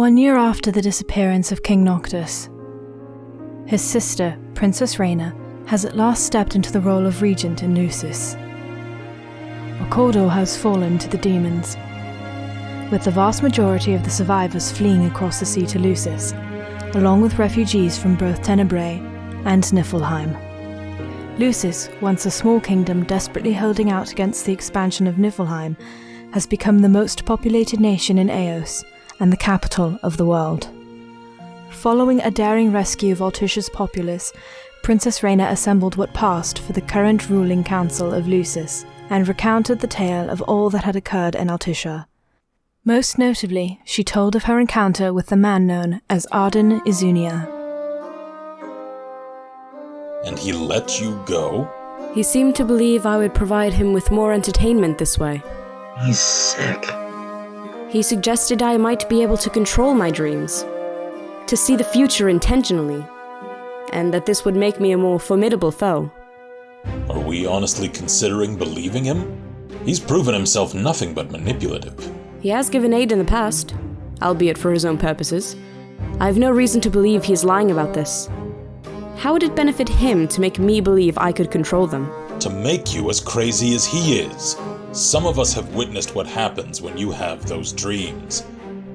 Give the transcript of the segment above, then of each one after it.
1 year after the disappearance of King Noctis, his sister, Princess Reyna, has at last stepped into the role of regent in Lucis. Mordor has fallen to the demons, with the vast majority of the survivors fleeing across the sea to Lucis, along with refugees from both Tenebrae and Niflheim. Lucis, once a small kingdom desperately holding out against the expansion of Niflheim, has become the most populated nation in Eos and the capital of the world. Following a daring rescue of Altusha's populace, Princess Reyna assembled what passed for the current ruling council of Lucis and recounted the tale of all that had occurred in Altusha. Most notably, she told of her encounter with the man known as Arden Izunia. And he let you go? He seemed to believe I would provide him with more entertainment this way. He's sick. He suggested I might be able to control my dreams, to see the future intentionally, and that this would make me a more formidable foe. Are we honestly considering believing him? He's proven himself nothing but manipulative. He has given aid in the past, albeit for his own purposes. I have no reason to believe he is lying about this. How would it benefit him to make me believe I could control them? To make you as crazy as he is. Some of us have witnessed what happens when you have those dreams.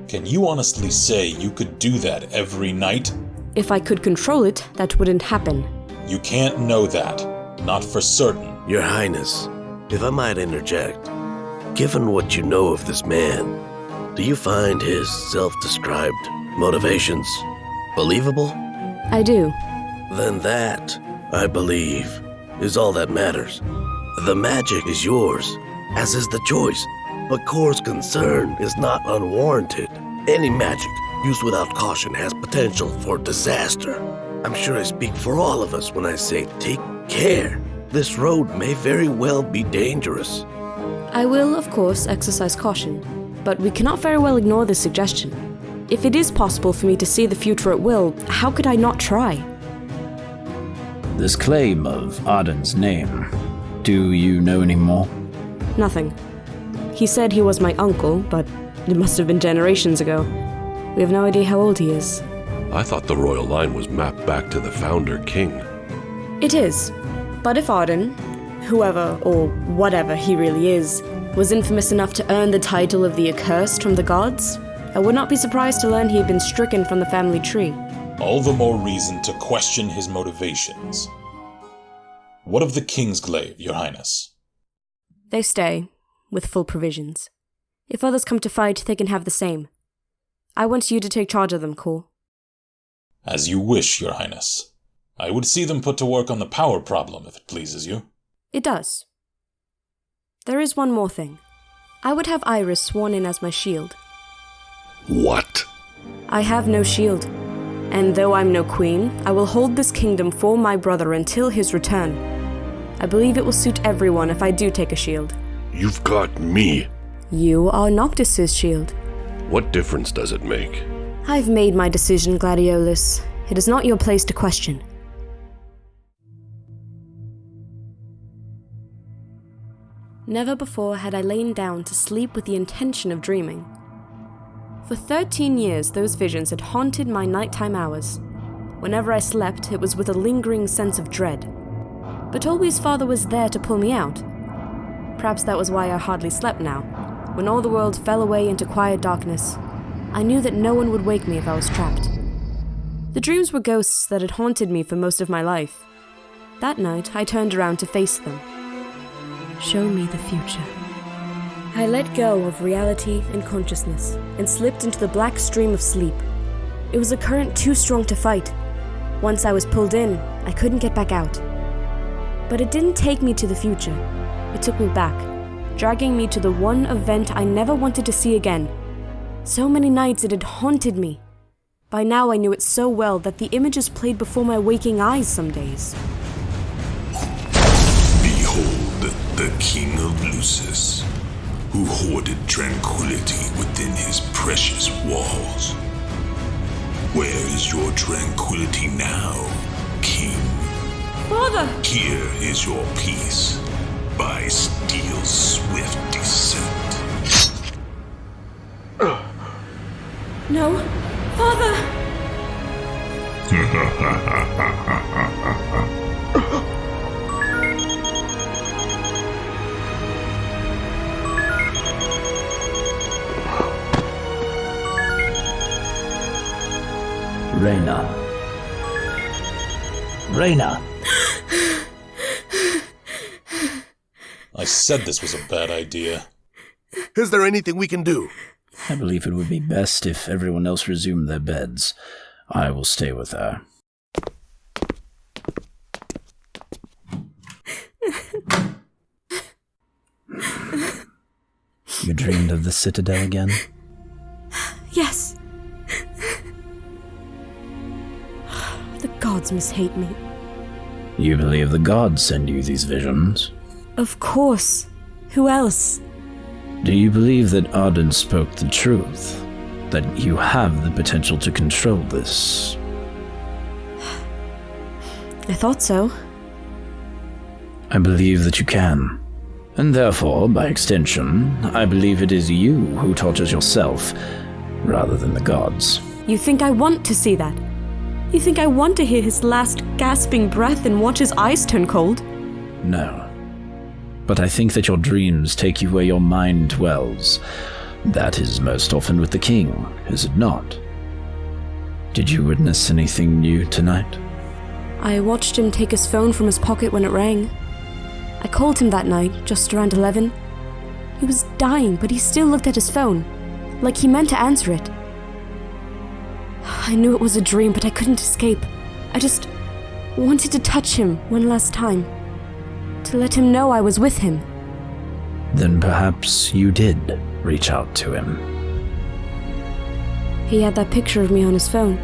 Can you honestly say you could do that every night? If I could control it, that wouldn't happen. You can't know that. Not for certain. Your Highness, if I might interject, given what you know of this man, do you find his self-described motivations believable? I do. Then that, I believe, is all that matters. The magic is yours, as is the choice, but Kor's concern is not unwarranted. Any magic used without caution has potential for disaster. I'm sure I speak for all of us when I say take care. This road may very well be dangerous. I will, of course, exercise caution, but we cannot very well ignore this suggestion. If it is possible for me to see the future at will, how could I not try? This claim of Arden's name, do you know any more? Nothing. He said he was my uncle, but it must have been generations ago. We have no idea how old he is. I thought the royal line was mapped back to the founder king. It is. But if Arden, whoever or whatever he really is, was infamous enough to earn the title of the Accursed from the gods, I would not be surprised to learn he had been stricken from the family tree. All the more reason to question his motivations. What of the King's Glaive, Your Highness? They stay, with full provisions. If others come to fight, they can have the same. I want you to take charge of them, Kor. As you wish, Your Highness. I would see them put to work on the power problem, if it pleases you. It does. There is one more thing. I would have Iris sworn in as my shield. What? I have no shield, and though I'm no queen, I will hold this kingdom for my brother until his return. I believe it will suit everyone if I do take a shield. You've got me. You are Noctis's shield. What difference does it make? I've made my decision, Gladiolus. It is not your place to question. Never before had I lain down to sleep with the intention of dreaming. For 13 years, those visions had haunted my nighttime hours. Whenever I slept, it was with a lingering sense of dread. But Olwe's father was there to pull me out. Perhaps that was why I hardly slept now. When all the world fell away into quiet darkness, I knew that no one would wake me if I was trapped. The dreams were ghosts that had haunted me for most of my life. That night, I turned around to face them. Show me the future. I let go of reality and consciousness and slipped into the black stream of sleep. It was a current too strong to fight. Once I was pulled in, I couldn't get back out. But it didn't take me to the future. It took me back, dragging me to the one event I never wanted to see again. So many nights it had haunted me. By now I knew it so well that the images played before my waking eyes some days. Behold the King of Lucis, who hoarded tranquility within his precious walls. Where is your tranquility now, King? Father! Here is your peace, by steel's swift descent. No. Father! Reyna. Reyna! I said this was a bad idea. Is there anything we can do? I believe it would be best if everyone else resumed their beds. I will stay with her. You dreamed of the Citadel again? Yes. The gods must hate me. You believe the gods send you these visions? Of course. Who else? Do you believe that Arden spoke the truth? That you have the potential to control this? I thought so. I believe that you can. And therefore, by extension, I believe it is you who tortures yourself, rather than the gods. You think I want to see that? You think I want to hear his last gasping breath and watch his eyes turn cold? No. But I think that your dreams take you where your mind dwells. That is most often with the king, is it not? Did you witness anything new tonight? I watched him take his phone from his pocket when it rang. I called him that night, just around 11. He was dying, but he still looked at his phone, like he meant to answer it. I knew it was a dream, but I couldn't escape. I just wanted to touch him one last time. To let him know I was with him. Then perhaps you did reach out to him. He had that picture of me on his phone.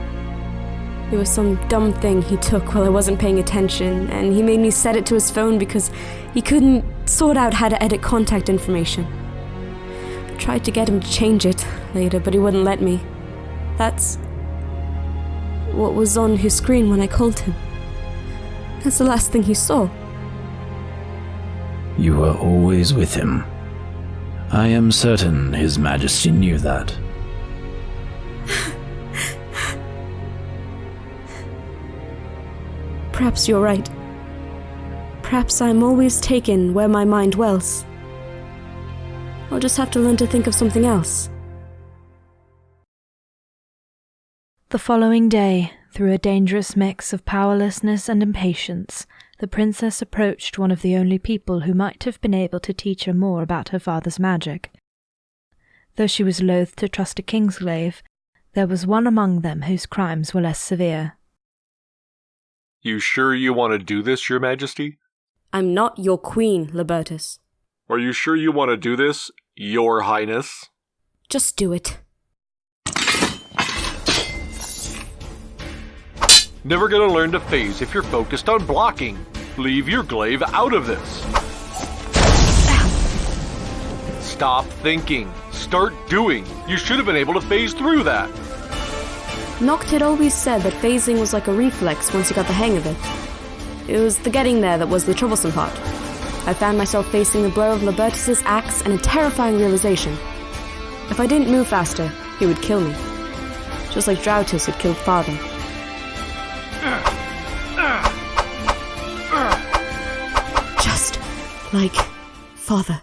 It was some dumb thing he took while I wasn't paying attention, and he made me set it to his phone because he couldn't sort out how to edit contact information. I tried to get him to change it later, but he wouldn't let me. That's what was on his screen when I called him. That's the last thing he saw. You were always with him. I am certain His Majesty knew that. Perhaps you're right. Perhaps I'm always taken where my mind dwells. I'll just have to learn to think of something else. The following day, through a dangerous mix of powerlessness and impatience, the princess approached one of the only people who might have been able to teach her more about her father's magic. Though she was loath to trust a Kingsglaive, there was one among them whose crimes were less severe. You sure you want to do this, Your Majesty? I'm not your queen, Libertus. Are you sure you want to do this, Your Highness? Just do it. Never gonna learn to phase if you're focused on blocking. Leave your glaive out of this. Stop thinking. Start doing. You should have been able to phase through that. Noct had always said that phasing was like a reflex once you got the hang of it. It was the getting there that was the troublesome part. I found myself facing the blow of Libertus's axe and a terrifying realization. If I didn't move faster, he would kill me. Just like Drautus had killed father. Just like father.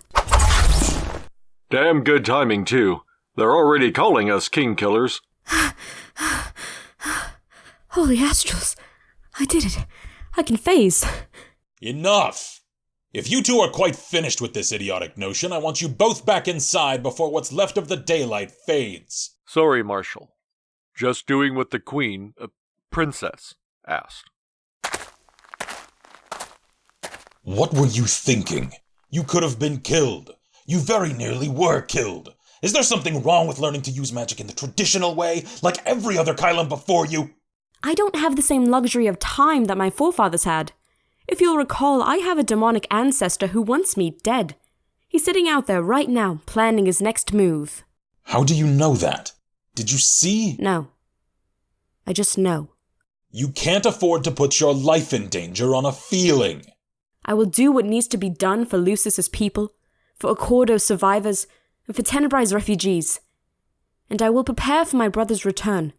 Damn good timing, too. They're already calling us king killers. Holy astrals. I did it. I can phase. Enough! If you two are quite finished with this idiotic notion, I want you both back inside before what's left of the daylight fades. Sorry, Marshal. Just doing what the Queen, Princess, asked. What were you thinking? You could have been killed. You very nearly were killed. Is there something wrong with learning to use magic in the traditional way, like every other Khayyam before you? I don't have the same luxury of time that my forefathers had. If you'll recall, I have a demonic ancestor who wants me dead. He's sitting out there right now, planning his next move. How do you know that? Did you see? No. I just know. You can't afford to put your life in danger on a feeling. I will do what needs to be done for Lucis's people, for Accordo's survivors, and for Tenebrai's refugees. and I will prepare for my brother's return.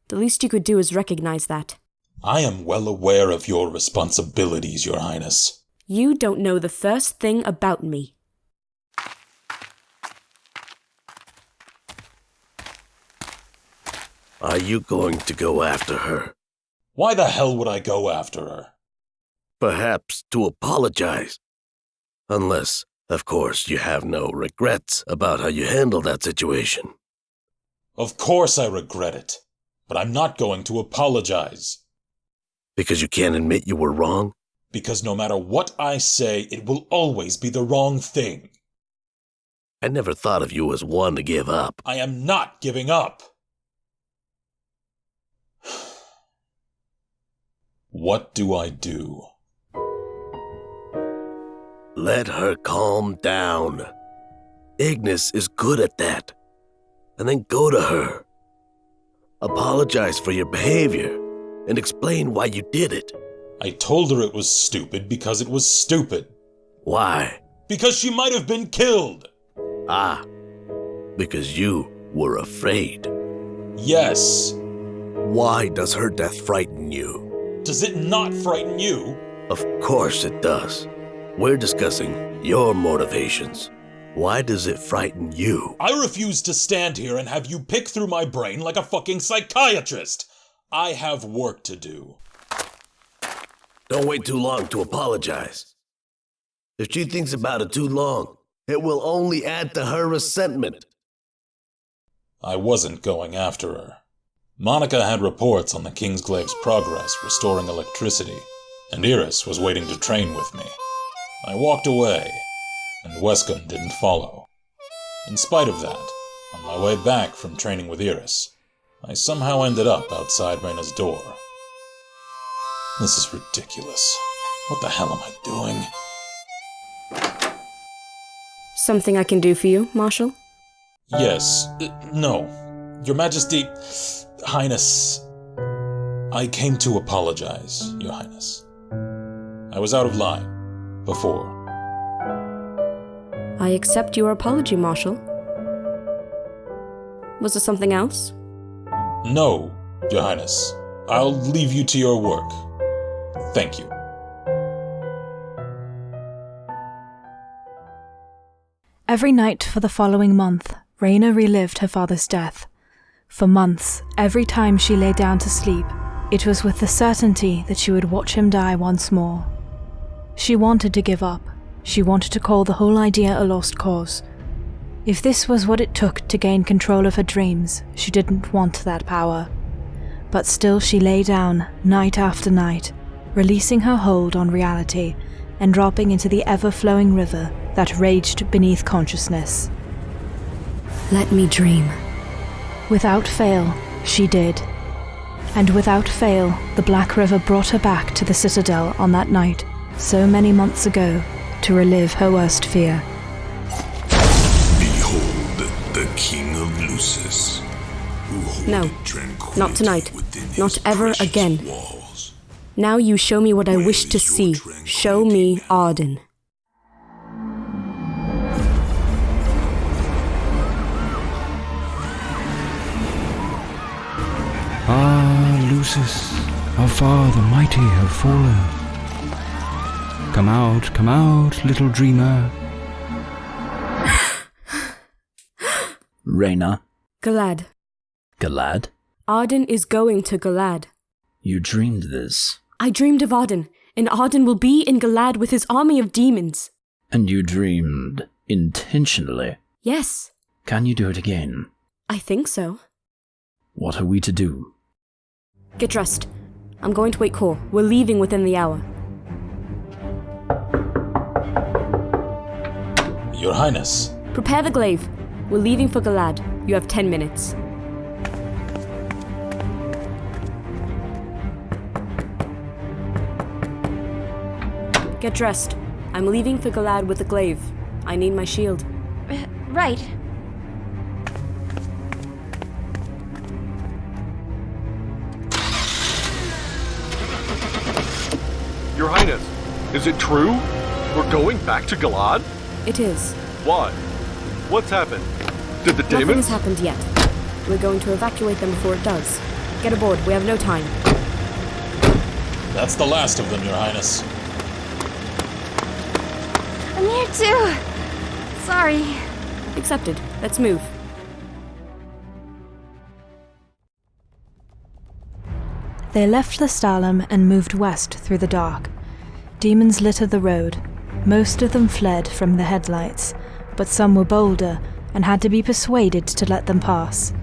The least you could do is recognize that. I am well aware of your responsibilities, Your Highness. You don't know the first thing about me. Are you going to go after her? Why the hell would I go after her? Perhaps to apologize. Unless, of course, you have no regrets about how you handled that situation. Of course I regret it, but I'm not going to apologize. Because you can't admit you were wrong? Because no matter what I say, it will always be the wrong thing. I never thought of you as one to give up. I am not giving up. What do I do? Let her calm down. Ignis is good at that. And then go to her. Apologize for your behavior and explain why you did it. I told her it was stupid because it was stupid. Why? Because she might have been killed. Ah, because you were afraid. Yes. Why does her death frighten you? Does it not frighten you? Of course it does. We're discussing your motivations. Why does it frighten you? I refuse to stand here and have you pick through my brain like a fucking psychiatrist. I have work to do. Don't wait too long to apologize. If she thinks about it too long, it will only add to her resentment. I wasn't going after her. Monica had reports on the Kingsglaive's progress restoring electricity, and Iris was waiting to train with me. I walked away, and Wescombe didn't follow. In spite of that, on my way back from training with Iris, I somehow ended up outside Reyna's door. This is ridiculous. What the hell am I doing? Something I can do for you, Marshal? Yes. No. Your Majesty... Highness... I came to apologize, Your Highness. I was out of line. Before. I accept your apology, Marshal. Was there something else? No, Your Highness. I'll leave you to your work. Thank you. Every night for the following month, Reyna relived her father's death. For months, every time she lay down to sleep, it was with the certainty that she would watch him die once more. She wanted to give up. She wanted to call the whole idea a lost cause. If this was what it took to gain control of her dreams, she didn't want that power. But still she lay down, night after night, releasing her hold on reality and dropping into the ever-flowing river that raged beneath consciousness. Let me dream. Without fail, she did. And without fail, the Black River brought her back to the Citadel on that night, so many months ago, to relive her worst fear. Behold the King of Lucis, who holdeth No, tranquility not tonight. within his Not ever precious again. walls. Now you show me what I Where wish to is your see. tranquility Show me now? Arden. Ah, Lucis, how far the mighty have fallen. Come out, little dreamer. Reyna? Guld. Guld? Arden is going to Guld. You dreamed this. I dreamed of Arden, and Arden will be in Guld with his army of demons. And you dreamed intentionally. Yes, Can you do it again? I think so. What are we to do? Get dressed. I'm going to wait call. We're leaving within the hour. Your Highness. Prepare the glaive. We're leaving for Guld. You have 10 minutes. Get dressed. I'm leaving for Guld with the glaive. I need my shield. Right. Your Highness, is it true? We're going back to Guld? It is. Why? What's happened? Did the Nothing demons? has happened yet. We're going to evacuate them before it does. Get aboard, we have no time. That's the last of them, Your Highness. I'm here too. Sorry. Accepted. Let's move. They left Lestalem and moved west through the dark. Demons littered the road. Most of them fled from the headlights, but some were bolder and had to be persuaded to let them pass.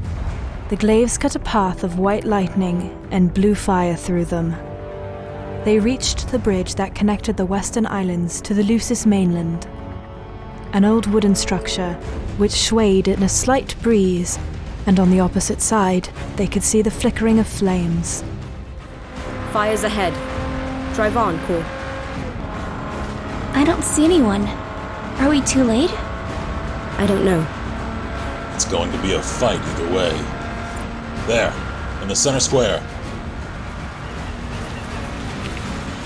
The glaives cut a path of white lightning and blue fire through them. They reached the bridge that connected the western islands to the Lucis mainland. An old wooden structure, which swayed in a slight breeze, and on the opposite side, they could see the flickering of flames. Fire's ahead. Drive on, Kor. I don't see anyone. Are we too late? I don't know. It's going to be a fight either way. There, in the center square.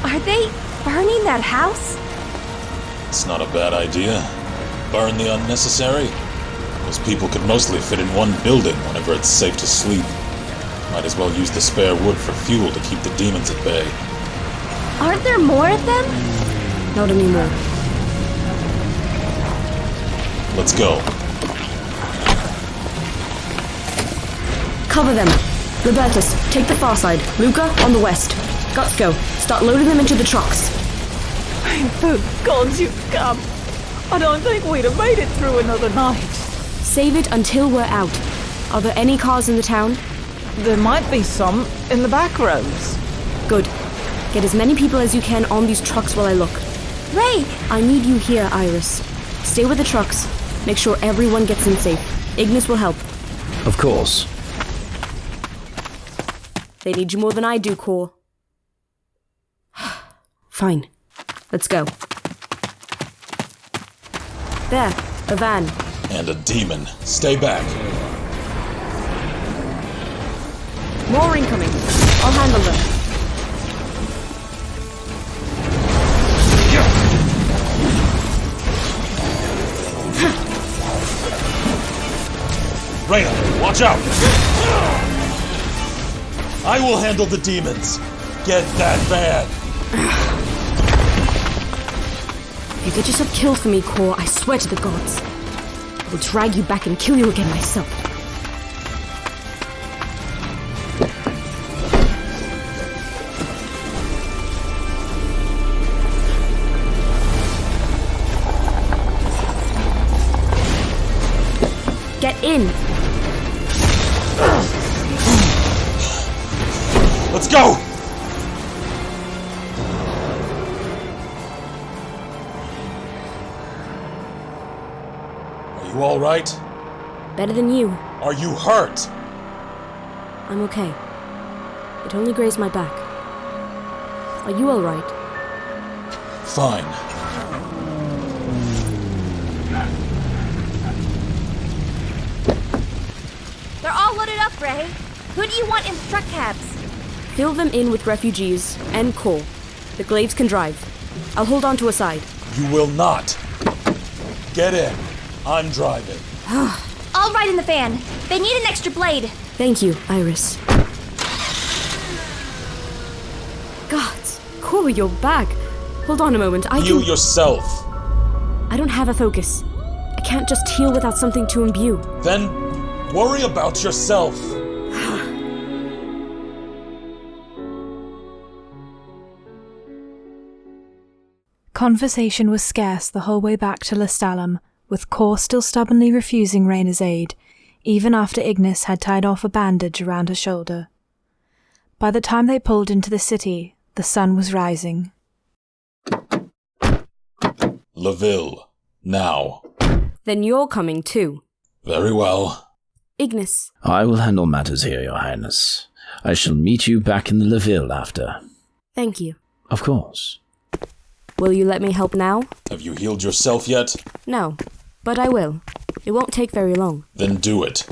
Are they burning that house? It's not a bad idea. Burn the unnecessary. Those people could mostly fit in one building whenever it's safe to sleep. Might as well use the spare wood for fuel to keep the demons at bay. Aren't there more of them? Not anymore. Let's go. Cover them. Robertus, take the far side. Luca, on the west. Let's go. Start loading them into the trucks. Thank God you've come. I don't think we'd have made it through another night. Save it until we're out. Are there any cars in the town? There might be some in the back roads. Good. Get as many people as you can on these trucks while I look. Ray! I need you here, Iris. Stay with the trucks. Make sure everyone gets in safe. Ignis will help. Of course. They need you more than I do, Kor. Fine. Let's go. There, a van. And a demon. Stay back. More incoming. I'll handle them. Reyna, watch out! I will handle the demons. Get that van. You get yourself killed for me, Kor. I swear to the gods. I will drag you back and kill you again myself. Get in! Let's go! Are you all right? Better than you. Are you hurt? I'm okay. It only grazed my back. Are you all right? Fine. They're all loaded up, Ray. Who do you want in the truck cabs? Fill them in with refugees and coal. The glaives can drive. I'll hold on to a side. You will not. Get in. I'm driving. I'll ride in the van. They need an extra blade. Thank you, Iris. Gods, Kor, you're back. Hold on a moment, You yourself. I don't have a focus. I can't just heal without something to imbue. Then worry about yourself. Conversation was scarce the whole way back to Lestalem, with Kor still stubbornly refusing Reyna's aid, even after Ignis had tied off a bandage around her shoulder. By the time they pulled into the city, the sun was rising. LaVille, now. Then you're coming too. Very well. Ignis. I will handle matters here, Your Highness. I shall meet you back in the LaVille after. Thank you. Of course. Will you let me help now? Have you healed yourself yet? No, but I will. It won't take very long. Then do it.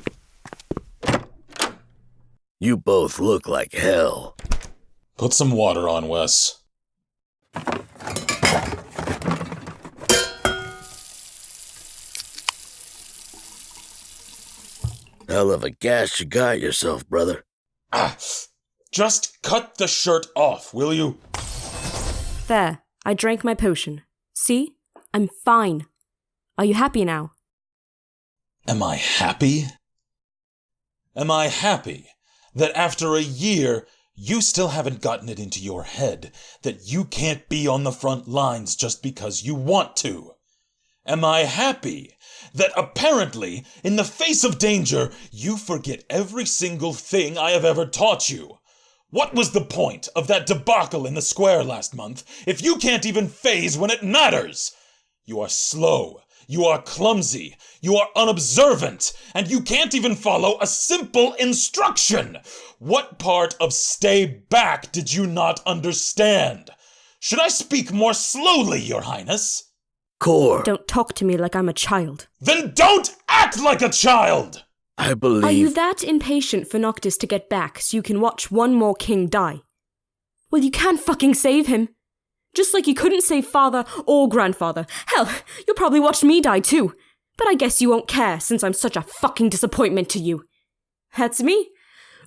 You both look like hell. Put some water on, Wes. Hell of a gash you got yourself, brother. Just cut the shirt off, will you? There, I drank my potion. See? I'm fine. Are you happy now? Am I happy? Am I happy that after a year, you still haven't gotten it into your head that you can't be on the front lines just because you want to? Am I happy that apparently, in the face of danger, you forget every single thing I have ever taught you? What was the point of that debacle in the square last month if you can't even phase when it matters? You are slow, you are clumsy, you are unobservant, and you can't even follow a simple instruction. What part of stay back did you not understand? Should I speak more slowly, Your Highness? Kor. Don't talk to me like I'm a child. Then don't act like a child! I believe... Are you that impatient for Noctis to get back so you can watch one more king die? Well, you can't fucking save him. Just like you couldn't save father or grandfather. Hell, you'll probably watch me die too. But I guess you won't care since I'm such a fucking disappointment to you. That's me.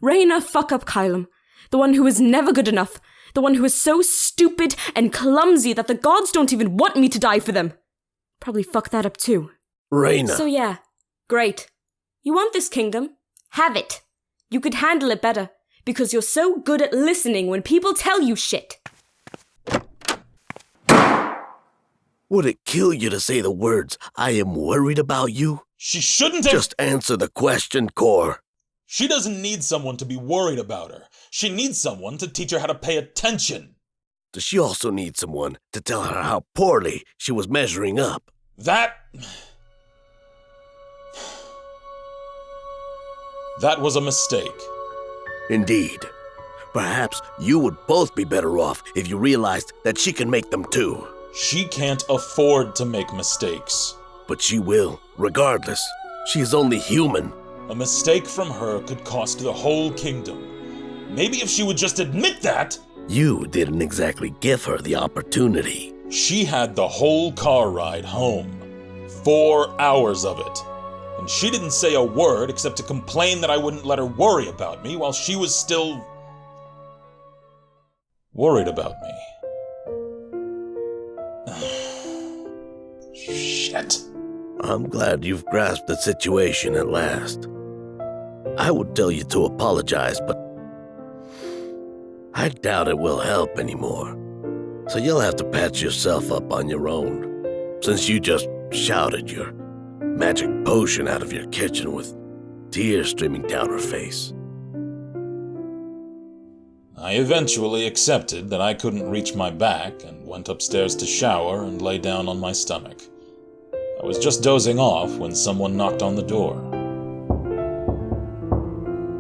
Reyna fuck up Khayyam. The one who is never good enough. The one who is so stupid and clumsy that the gods don't even want me to die for them. Probably fuck that up too. Reyna. So yeah, great. You want this kingdom? Have it. You could handle it better, because you're so good at listening when people tell you shit. Would it kill you to say the words, "I am worried about you"? She shouldn't have... Just answer the question, Kor. She doesn't need someone to be worried about her. She needs someone to teach her how to pay attention. Does she also need someone to tell her how poorly she was measuring up? That was a mistake. Indeed. Perhaps you would both be better off if you realized that she can make them too. She can't afford to make mistakes. But she will, regardless. She is only human. A mistake from her could cost the whole kingdom. Maybe if she would just admit that... You didn't exactly give her the opportunity. She had the whole car ride home. 4 hours of it. And she didn't say a word except to complain that I wouldn't let her worry about me while she was still... worried about me. Shit. I'm glad you've grasped the situation at last. I would tell you to apologize, but I doubt it will help anymore. So you'll have to patch yourself up on your own, since you just shouted your magic potion out of your kitchen with tears streaming down her face. I eventually accepted that I couldn't reach my back and went upstairs to shower and lay down on my stomach. I was just dozing off when someone knocked on the door.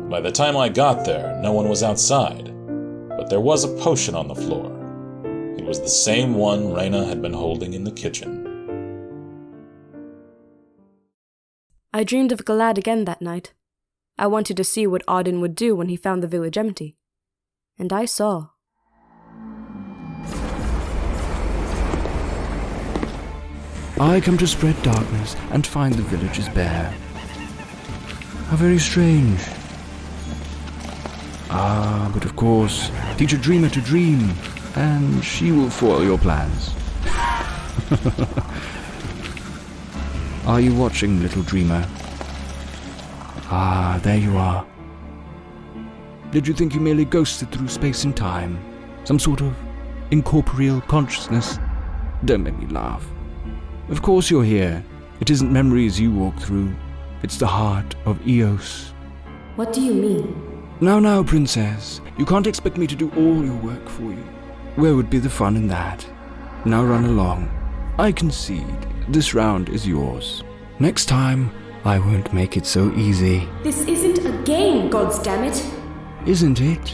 By the time I got there, no one was outside, but there was a potion on the floor. It was the same one Reyna had been holding in the kitchen. I dreamed of Guld again that night. I wanted to see what Odin would do when he found the village empty. And I saw. I come to spread darkness and find the village is bare. How very strange. Ah, but of course, teach a dreamer to dream, and she will foil your plans. Are you watching, little dreamer? Ah, there you are. Did you think you merely ghosted through space and time? Some sort of incorporeal consciousness? Don't make me laugh. Of course you're here. It isn't memories you walk through. It's the heart of Eos. What do you mean? Now, princess. You can't expect me to do all your work for you. Where would be the fun in that? Now run along. I concede. This round is yours. Next time, I won't make it so easy. This isn't a game, goddammit! Isn't it?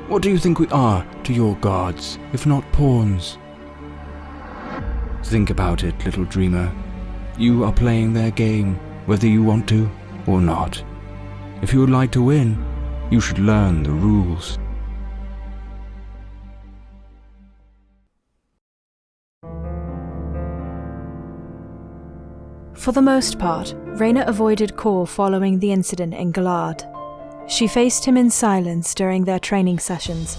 What do you think we are to your gods, if not pawns? Think about it, little dreamer. You are playing their game, whether you want to or not. If you would like to win, you should learn the rules. For the most part, Reyna avoided Kor following the incident in Guld. She faced him in silence during their training sessions.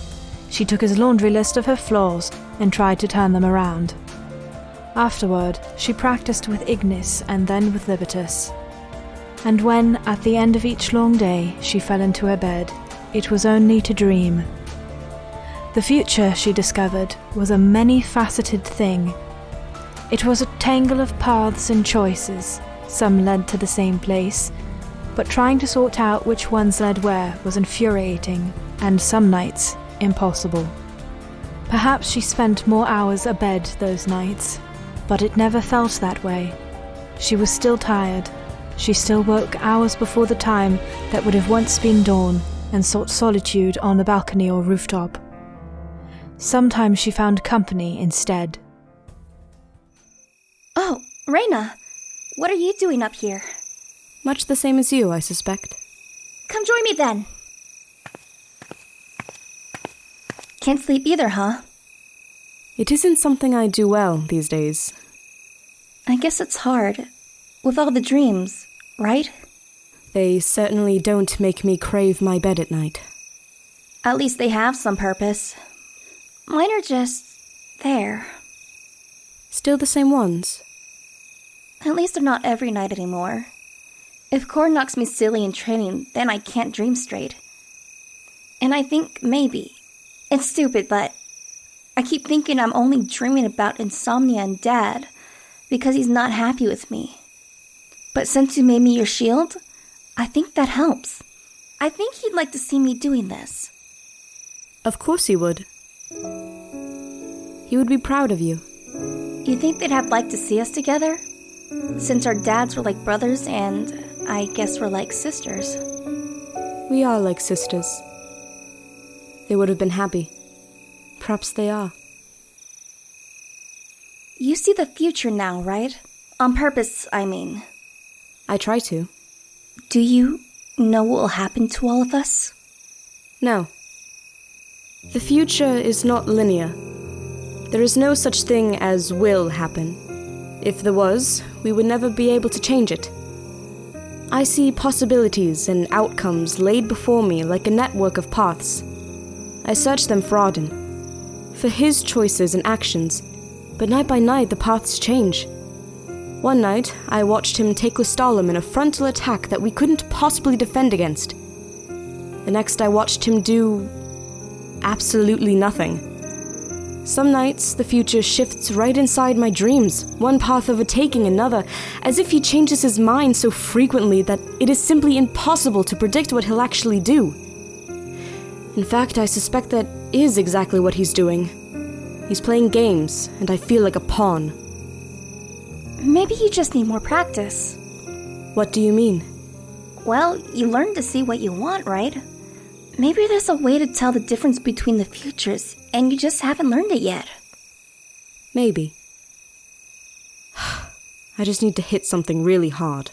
She took his laundry list of her flaws and tried to turn them around. Afterward, she practiced with Ignis and then with Libertas. And when, at the end of each long day, she fell into her bed, it was only to dream. The future, she discovered, was a many-faceted thing. It was a tangle of paths and choices. Some led to the same place, but trying to sort out which ones led where was infuriating, and some nights, impossible. Perhaps she spent more hours abed those nights, but it never felt that way. She was still tired. She still woke hours before the time that would have once been dawn and sought solitude on the balcony or rooftop. Sometimes she found company instead. Oh, Reyna, what are you doing up here? Much the same as you, I suspect. Come join me then. Can't sleep either, huh? It isn't something I do well these days. I guess it's hard, with all the dreams, right? They certainly don't make me crave my bed at night. At least they have some purpose. Mine are just there. Still the same ones? At least they're not every night anymore. If Kor knocks me silly in training, then I can't dream straight. And I think maybe, it's stupid, but I keep thinking I'm only dreaming about insomnia and Dad because he's not happy with me. But since you made me your shield, I think that helps. I think he'd like to see me doing this. Of course he would. He would be proud of you. You think they'd have liked to see us together? Since our dads were like brothers and I guess we're like sisters. We are like sisters. They would have been happy. Perhaps they are. You see the future now, right? On purpose, I mean. I try to. Do you know what will happen to all of us? No. The future is not linear. There is no such thing as will happen. If there was, we would never be able to change it. I see possibilities and outcomes laid before me like a network of paths. I search them for Arden, for his choices and actions, but night by night the paths change. One night, I watched him take Lestalem in a frontal attack that we couldn't possibly defend against. The next I watched him do absolutely nothing. Some nights, the future shifts right inside my dreams, one path overtaking another, as if he changes his mind so frequently that it is simply impossible to predict what he'll actually do. In fact, I suspect that is exactly what he's doing. He's playing games, and I feel like a pawn. Maybe you just need more practice. What do you mean? Well, you learn to see what you want, right? Maybe there's a way to tell the difference between the futures, and you just haven't learned it yet. Maybe. I just need to hit something really hard.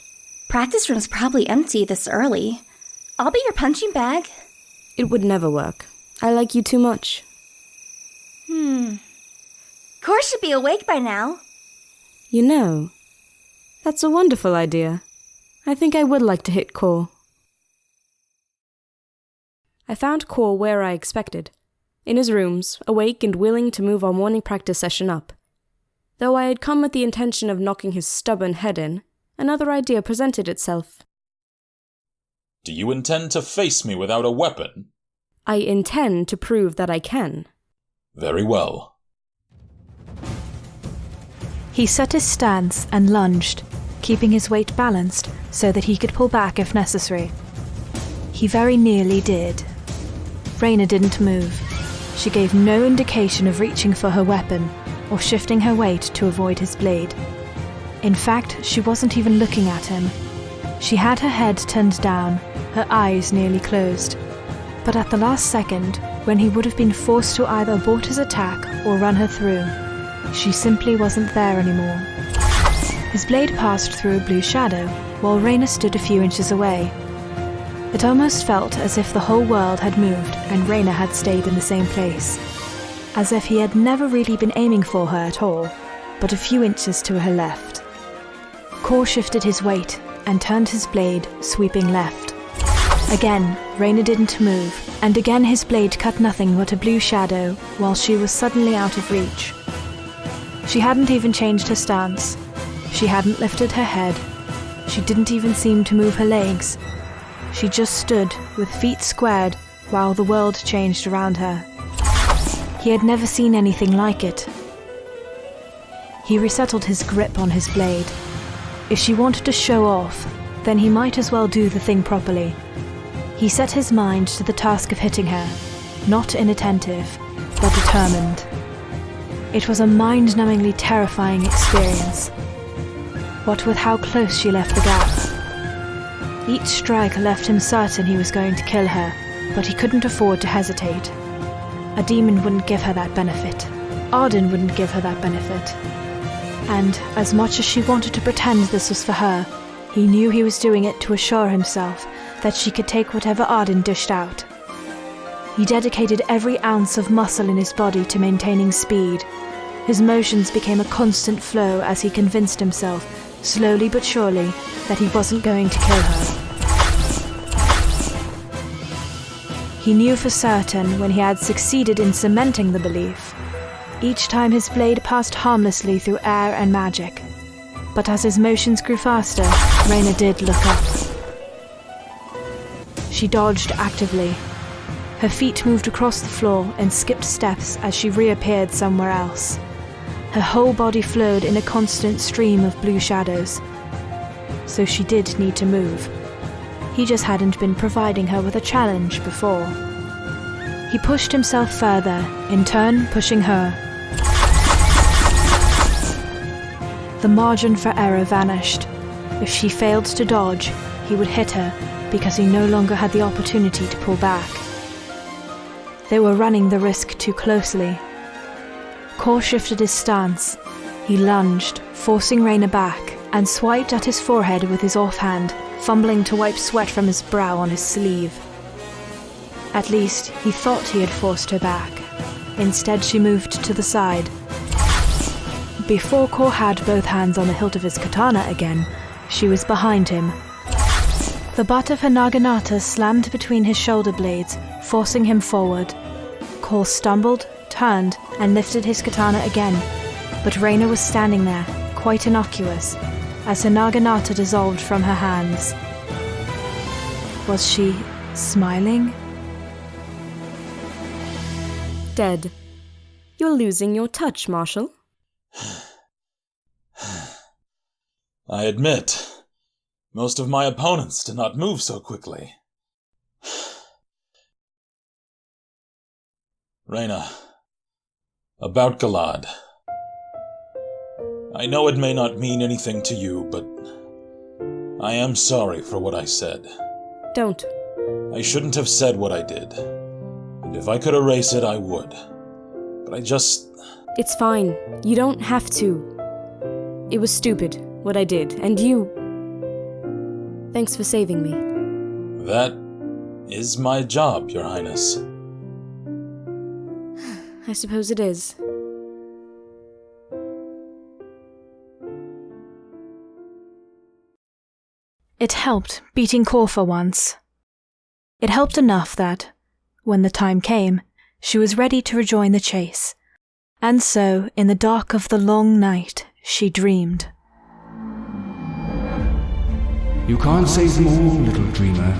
Practice room's probably empty this early. I'll be your punching bag. It would never work. I like you too much. Kor should be awake by now. You know, that's a wonderful idea. I think I would like to hit Kor. I found Kor where I expected, in his rooms, awake and willing to move our morning practice session up. Though I had come with the intention of knocking his stubborn head in, another idea presented itself. Do you intend to face me without a weapon? I intend to prove that I can. Very well. He set his stance and lunged, keeping his weight balanced so that he could pull back if necessary. He very nearly did. Reyna didn't move. She gave no indication of reaching for her weapon or shifting her weight to avoid his blade. In fact, she wasn't even looking at him. She had her head turned down, her eyes nearly closed. But at the last second, when he would have been forced to either abort his attack or run her through, she simply wasn't there anymore. His blade passed through a blue shadow, while Reyna stood a few inches away. It almost felt as if the whole world had moved and Reyna had stayed in the same place. As if he had never really been aiming for her at all, but a few inches to her left. Kor shifted his weight and turned his blade, sweeping left. Again, Reyna didn't move, and again his blade cut nothing but a blue shadow while she was suddenly out of reach. She hadn't even changed her stance. She hadn't lifted her head. She didn't even seem to move her legs. She just stood with feet squared while the world changed around her. He had never seen anything like it. He resettled his grip on his blade. If she wanted to show off, then he might as well do the thing properly. He set his mind to the task of hitting her, not inattentive, but determined. It was a mind-numbingly terrifying experience. What with how close she left the gap. Each strike left him certain he was going to kill her, but he couldn't afford to hesitate. A demon wouldn't give her that benefit. Arden wouldn't give her that benefit. And as much as she wanted to pretend this was for her, he knew he was doing it to assure himself that she could take whatever Arden dished out. He dedicated every ounce of muscle in his body to maintaining speed. His motions became a constant flow as he convinced himself, slowly but surely, that he wasn't going to kill her. He knew for certain when he had succeeded in cementing the belief. Each time his blade passed harmlessly through air and magic. But as his motions grew faster, Reyna did look up. She dodged actively. Her feet moved across the floor and skipped steps as she reappeared somewhere else. Her whole body flowed in a constant stream of blue shadows. So she did need to move. He just hadn't been providing her with a challenge before. He pushed himself further, in turn pushing her. The margin for error vanished. If she failed to dodge, he would hit her because he no longer had the opportunity to pull back. They were running the risk too closely. Kor shifted his stance. He lunged, forcing Reyna back, and swiped at his forehead with his offhand, fumbling to wipe sweat from his brow on his sleeve. At least, he thought he had forced her back. Instead, she moved to the side. Before Kor had both hands on the hilt of his katana again, she was behind him. The butt of her naginata slammed between his shoulder blades, forcing him forward. Kor stumbled, turned, and lifted his katana again, but Reyna was standing there, quite innocuous, as her naginata dissolved from her hands. Was she smiling? Dead. You're losing your touch, Marshal. I admit, most of my opponents do not move so quickly. Reyna, about Guld. I know it may not mean anything to you, but I am sorry for what I said. Don't. I shouldn't have said what I did. And if I could erase it, I would. But I just... It's fine. You don't have to. It was stupid, what I did, and you... Thanks for saving me. That is my job, Your Highness. I suppose it is. It helped beating Kor for once. It helped enough that, when the time came, she was ready to rejoin the chase. And so, in the dark of the long night, she dreamed. You can't save them all, little dreamer.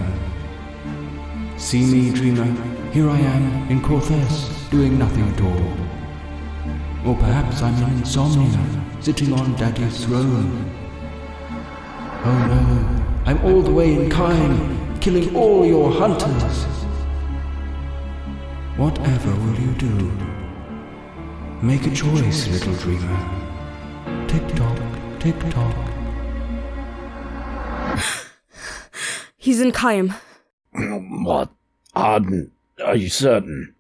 See me, dreamer, here I am in Corthes, doing nothing at all. Or perhaps I'm in insomnia, sitting on Daddy's throne. Oh no, I'm all the way in Khayyam, killing all your hunters. Whatever will you do? Make a choice, little dreamer. Tick-tock, tick-tock. He's in Khayyam. What? Arden, are you certain?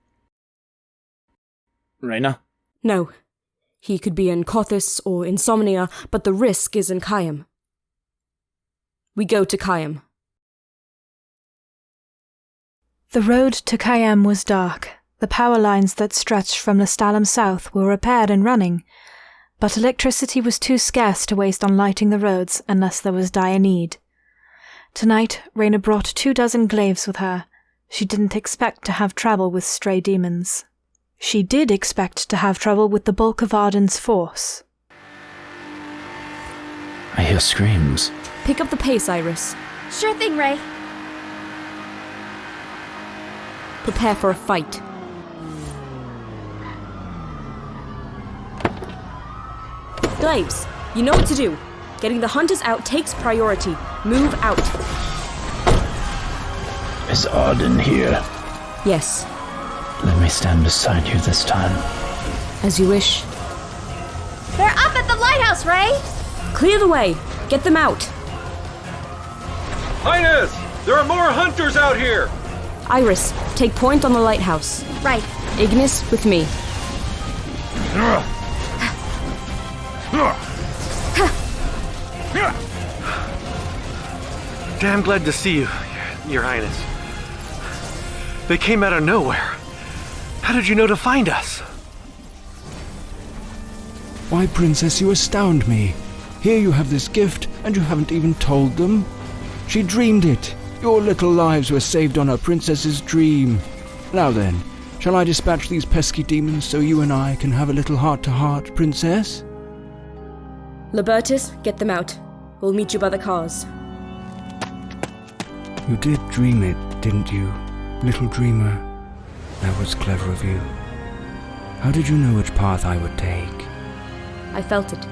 Reyna? No. He could be in Corthes or Insomnia, but the risk is in Khayyam. We go to Khayyam. The road to Khayyam was dark. The power lines that stretched from Lestalem south were repaired and running, But electricity was too scarce to waste on lighting the roads unless there was dire need. Tonight, Reyna brought 24 glaives with her. She didn't expect to have trouble with stray demons. She did expect to have trouble with the bulk of Arden's force. I hear screams. Pick up the pace, Iris. Sure thing, Ray. Prepare for a fight. Glaives, you know what to do. Getting the hunters out takes priority. Move out. Is Arden here? Yes. Let me stand beside you this time. As you wish. They're up at the lighthouse, Ray! Clear the way. Get them out. Highness! There are more hunters out here! Iris, take point on the lighthouse. Right. Ignis, with me. Damn glad to see you, Your Highness. They came out of nowhere. How did you know to find us? Why, Princess, you astound me. Here you have this gift, and you haven't even told them. She dreamed it. Your little lives were saved on her princess's dream. Now then, shall I dispatch these pesky demons so you and I can have a little heart-to-heart, Princess? Libertus, get them out. We'll meet you by the cars. You did dream it, didn't you, little dreamer? That was clever of you. How did you know which path I would take? I felt it.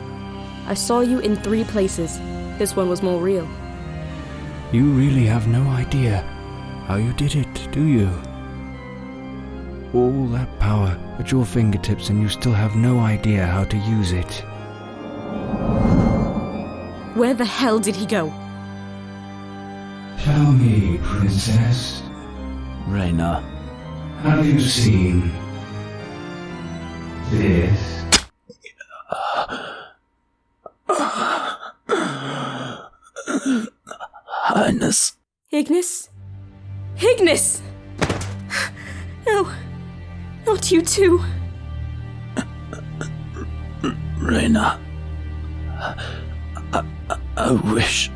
I saw you in 3 places. This one was more real. You really have no idea how you did it, do you? All that power at your fingertips and you still have no idea how to use it. Where the hell did he go? Tell me, Princess. Reyna. Have you seen this? Highness. Ignis? Ignis! No. Not you too. Reyna. I wish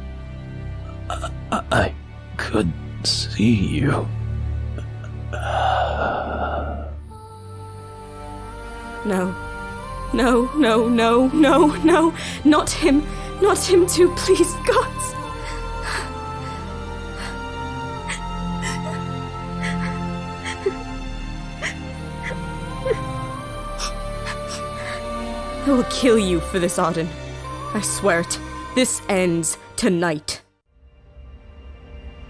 I could see you. No. No, no, no, no, no. Not him. Not him too, please, gods. I will kill you for this, Arden. I swear it. This ends tonight.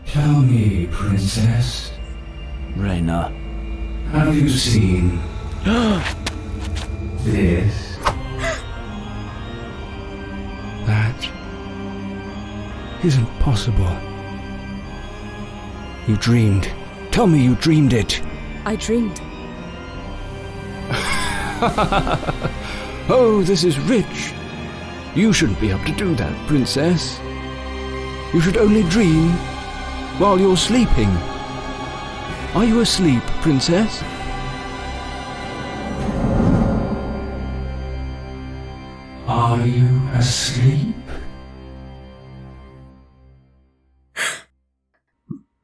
Tell me, Princess. Reyna. Have you seen this? That isn't possible. You dreamed. Tell me you dreamed it. I dreamed. Oh, this is rich. You shouldn't be able to do that, Princess. You should only dream while you're sleeping. Are you asleep, Princess? Are you asleep?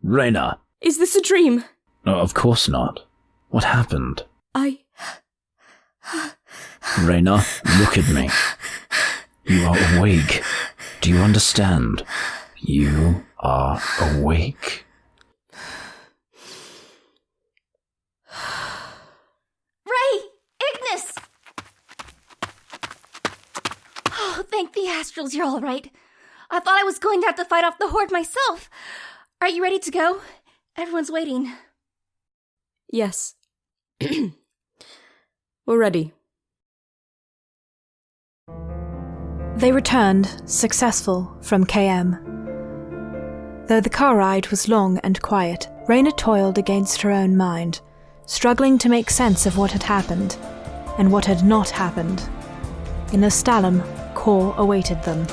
Reyna. Is this a dream? No, of course not. What happened? Reyna, look at me. You are awake. Do you understand? You are awake. Ray! Ignis! Oh, thank the Astrals you're all right. I thought I was going to have to fight off the Horde myself. Are you ready to go? Everyone's waiting. Yes. We're ready. They returned, successful, from Khayyam. Though the car ride was long and quiet, Reyna toiled against her own mind, struggling to make sense of what had happened, and what had not happened. In Ostalum, Kor awaited them.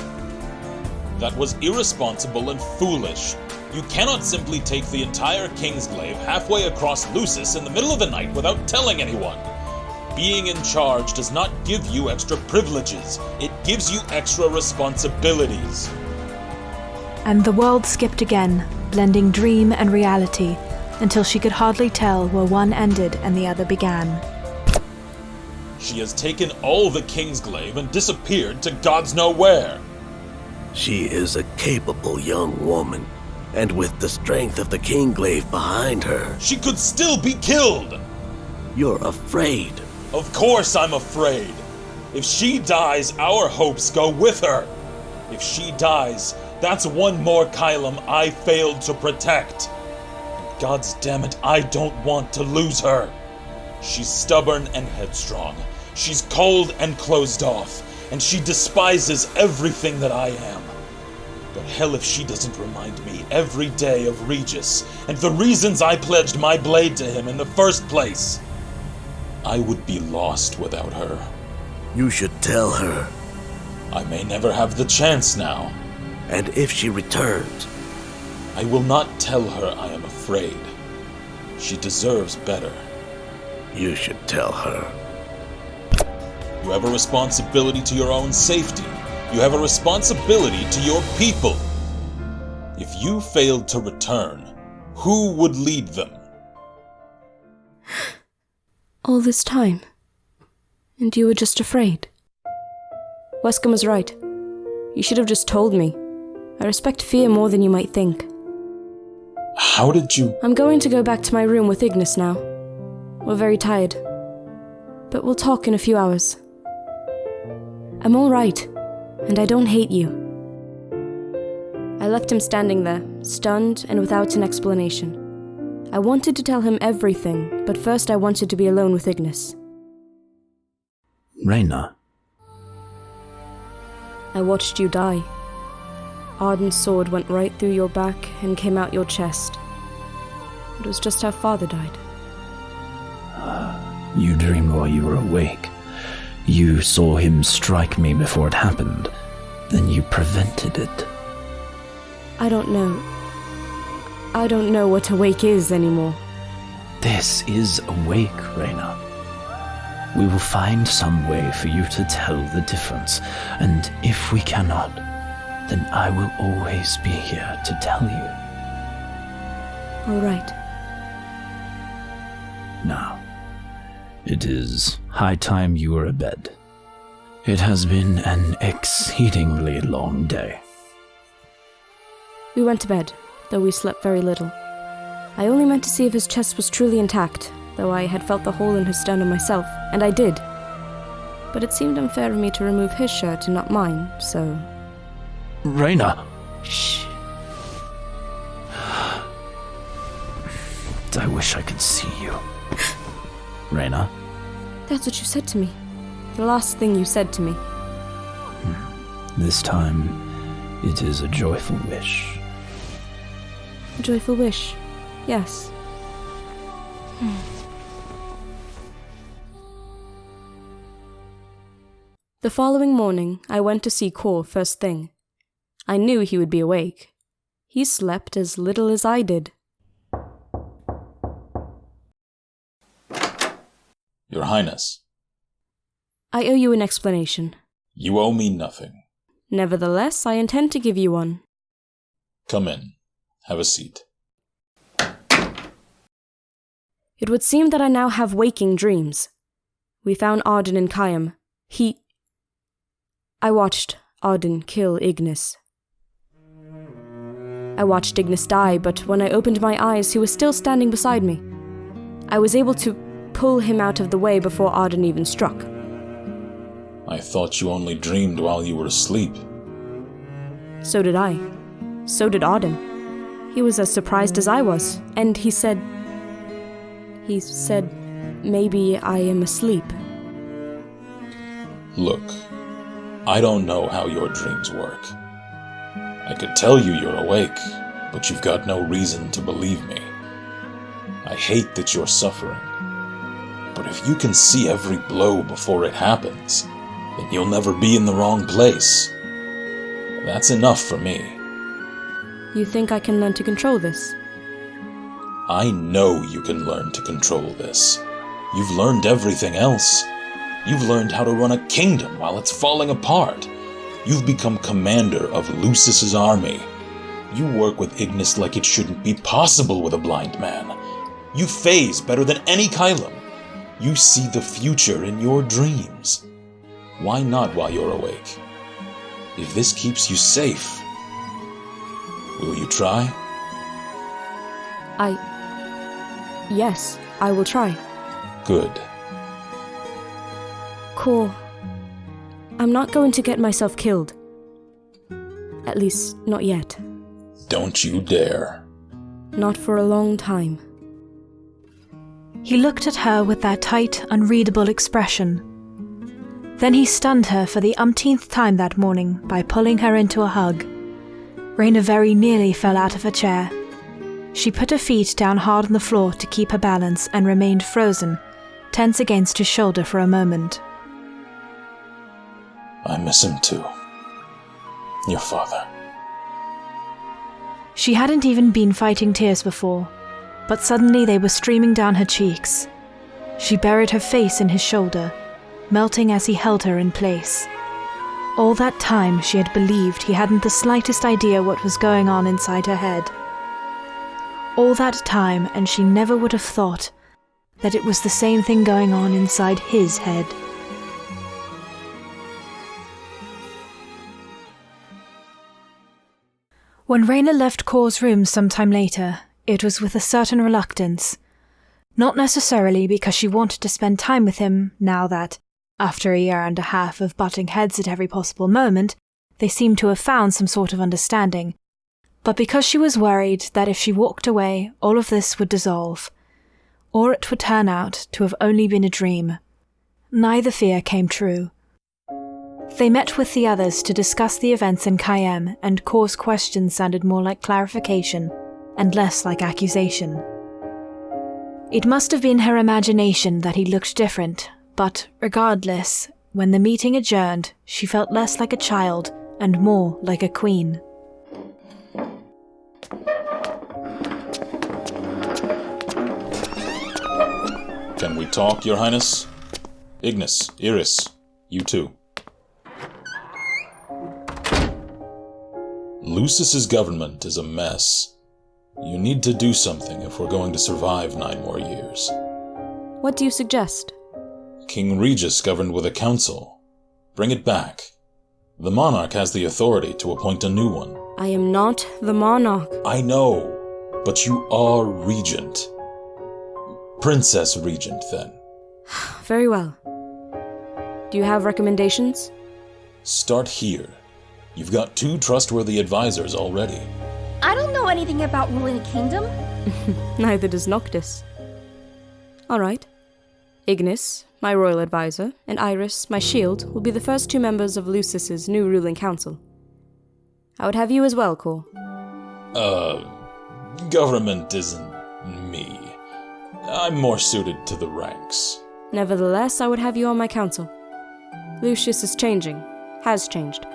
That was irresponsible and foolish. You cannot simply take the entire Kingsglaive halfway across Lucis in the middle of the night without telling anyone. Being in charge does not give you extra privileges. It gives you extra responsibilities. And the world skipped again, blending dream and reality, until she could hardly tell where one ended and the other began. She has taken all the Kingsglaive and disappeared to God's nowhere. She is a capable young woman, and with the strength of the Kingsglaive behind her, She could still be killed. you're afraid. Of course I'm afraid. If she dies, our hopes go with her. If she dies, that's one more Khayyam I failed to protect. And God's damn it, I don't want to lose her. She's stubborn and headstrong. She's cold and closed off. And she despises everything that I am. But hell if she doesn't remind me every day of Regis and the reasons I pledged my blade to him in the first place. I would be lost without her. You should tell her. I may never have the chance now. And if she returns, I will not tell her I am afraid. She deserves better. you should tell her. You have a responsibility to your own safety. You have a responsibility to your people. If you failed to return, who would lead them? All this time, and you were just afraid. Wescombe was right. You should have just told me. I respect fear more than you might think. How did you... I'm going to go back to my room with Ignis now. We're very tired. But we'll talk in a few hours. I'm all right, and I don't hate you. I left him standing there, stunned and without an explanation. I wanted to tell him everything, but first I wanted to be alone with Ignis. Reyna. I watched you die. Arden's sword went right through your back and came out your chest. It was just how father died. You dreamed while you were awake. You saw him strike me before it happened. Then you prevented it. I don't know. I don't know what awake is anymore. This is awake, Reyna. We will find some way for you to tell the difference, and if we cannot, then I will always be here to tell you. All right. Now, it is high time you were abed. It has been an exceedingly long day. We went to bed, though we slept very little. I only meant to see if his chest was truly intact, though I had felt the hole in his sternum myself, and I did. But it seemed unfair of me to remove his shirt and not mine, so... Reyna! Shh. I wish I could see you. Reyna? That's what you said to me. The last thing you said to me. This time, it is a joyful wish. A joyful wish. Yes. The following morning, I went to see Kor first thing. I knew he would be awake. He slept as little as I did. Your Highness. I owe you an explanation. You owe me nothing. Nevertheless, I intend to give you one. Come in. Have a seat. It would seem that I now have waking dreams. We found Arden and Khayyam. I watched Arden kill Ignis. I watched Ignis die, but when I opened my eyes, he was still standing beside me. I was able to pull him out of the way before Arden even struck. I thought you only dreamed while you were asleep. So did I. So did Arden. He was as surprised as I was, and he said, maybe I am asleep. Look, I don't know how your dreams work. I could tell you you're awake, but you've got no reason to believe me. I hate that you're suffering. But if you can see every blow before it happens, then you'll never be in the wrong place. That's enough for me. You think I can learn to control this? I know you can learn to control this. You've learned everything else. You've learned how to run a kingdom while it's falling apart. You've become commander of Lucis's army. You work with Ignis like it shouldn't be possible with a blind man. You phase better than any Khayyam. You see the future in your dreams. Why not while you're awake? If this keeps you safe, will you try? Yes, I will try. Good. Kor, I'm not going to get myself killed. At least, not yet. Don't you dare. Not for a long time. He looked at her with that tight, unreadable expression. Then he stunned her for the umpteenth time that morning by pulling her into a hug. Reyna very nearly fell out of her chair. She put her feet down hard on the floor to keep her balance and remained frozen, tense against his shoulder for a moment. I miss him too. Your father. She hadn't even been fighting tears before, but suddenly they were streaming down her cheeks. She buried her face in his shoulder, melting as he held her in place. All that time she had believed he hadn't the slightest idea what was going on inside her head. All that time, and she never would have thought that it was the same thing going on inside his head. When Reyna left Kor's room some time later, it was with a certain reluctance. Not necessarily because she wanted to spend time with him now that, after a year and a half of butting heads at every possible moment, they seemed to have found some sort of understanding, but because she was worried that if she walked away, all of this would dissolve, or it would turn out to have only been a dream. Neither fear came true. They met with the others to discuss the events in Khayyam, and Kor's questions sounded more like clarification and less like accusation. It must have been her imagination that he looked different, but regardless, when the meeting adjourned, she felt less like a child and more like a queen. Can we talk, Your Highness? Ignis, Iris, you too. Lucis's government is a mess. You need to do something if we're going to survive 9 more years. What do you suggest? King Regis governed with a council. Bring it back. The monarch has the authority to appoint a new one. I am not the monarch. I know, but you are regent. Princess Regent, then. Very well. Do you have recommendations? Start here. You've got 2 trustworthy advisors already. I don't know anything about ruling a kingdom. Neither does Noctis. All right. Ignis, my royal advisor, and Iris, my shield, will be the first 2 members of Lucis's new ruling council. I would have you as well, Kor. Government isn't me. I'm more suited to the ranks. Nevertheless, I would have you on my council. Lucius is changing. Has changed.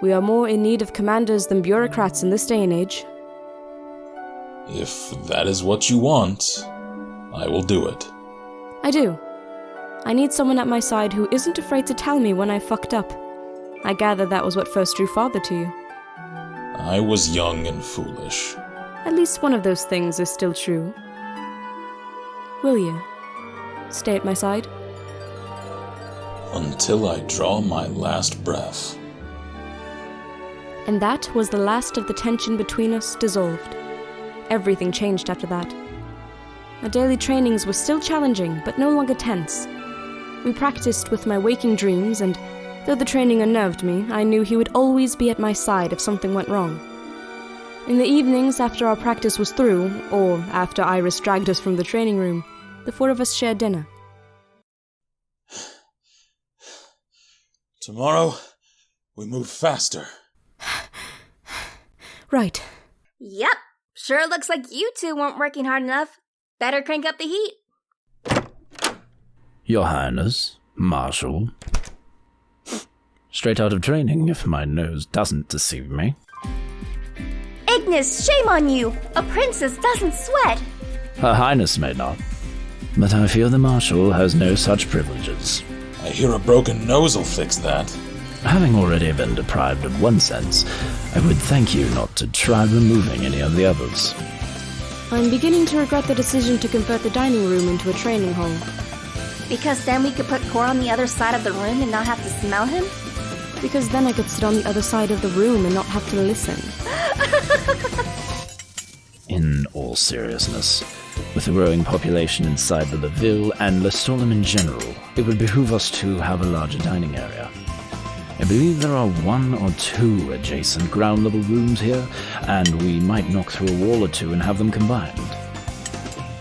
We are more in need of commanders than bureaucrats in this day and age. If that is what you want, I will do it. I do. I need someone at my side who isn't afraid to tell me when I fucked up. I gather that was what first drew father to you. I was young and foolish. At least one of those things is still true. Will you stay at my side? Until I draw my last breath. And that was the last of the tension between us dissolved. Everything changed after that. Our daily trainings were still challenging, but no longer tense. We practiced with my waking dreams, and though the training unnerved me, I knew he would always be at my side if something went wrong. In the evenings after our practice was through, or after Iris dragged us from the training room, the 4 of us shared dinner. Tomorrow, we move faster. Right. Yep. Sure looks like you 2 weren't working hard enough. Better crank up the heat. Your Highness, Marshal. Straight out of training, if my nose doesn't deceive me. Ignis, shame on you! A princess doesn't sweat! Her Highness may not, but I fear the Marshal has no such privileges. I hear a broken nose will fix that. Having already been deprived of one sense, I would thank you not to try removing any of the others. I'm beginning to regret the decision to convert the dining room into a training hall. Because then we could put Core on the other side of the room and not have to smell him? Because then I could sit on the other side of the room and not have to listen. In all seriousness, with the growing population inside the Ville and Lestolum in general, it would behoove us to have a larger dining area. I believe there are 1 or 2 adjacent ground-level rooms here, and we might knock through a wall or 2 and have them combined.